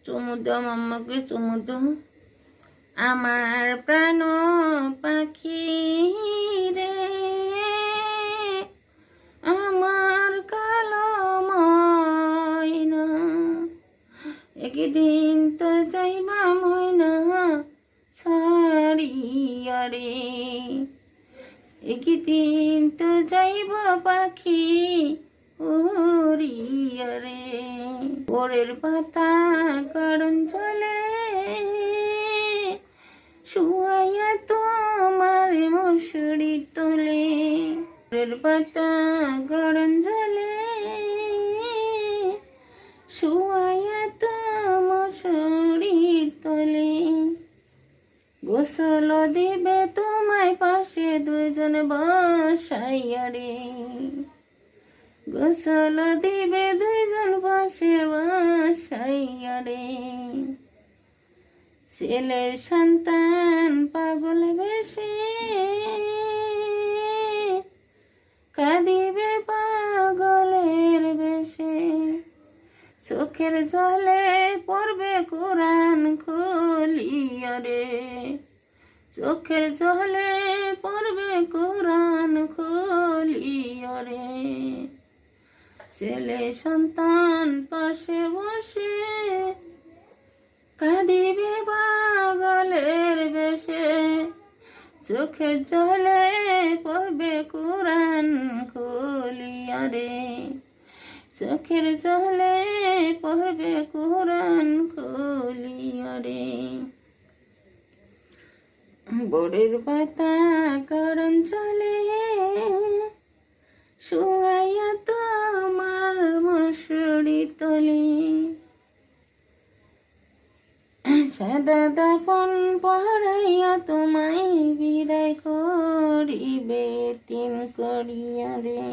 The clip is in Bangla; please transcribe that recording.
চুমু দাও মাম্মাকে, চুমু দাও। আমার প্রাণ পাখি রে, আমার কালো ময়না, একদিন তো যাইবা ময়না ছাড়িয়া রে, একদিন তো যাইব পাখি উড়িয়া রে। ভোরের পাতা গরম জলে শুয়াইয়া তোমার মশুরি তোলে, ভোরের পাতা গরম জলে শুয়াইয়া তো মশুরি তোলে। গোসল দিবে তোমায় পাশে দুজন বসাইয়া রে, গোসল দিবে দুজন পাশে বসাইয়া রে। ছেলে সন্তান পাগল বেশে কাঁদিবে পাগলের বেশে, চোখের জলে পড়বে কোরআন খুলিয়া রে, চোখের জলে পড়বে কোরআন খুলিয়া রে। ছেলে সন্তান পাশে বসে কাঁদিবে পাগলের বেশে, চোখের জলে পড়বে কোরআন খুলিয়া রে, চোখের জলে পড়বে কোরআন খুলিয়া রে। ভোরের পাতা গরম জলে শুয়াইয়া তোমার মশুরি তোলে, সাদা দাফন পড়াইয়া তোমায় বিদায় করিবে তিন করিয়া রে।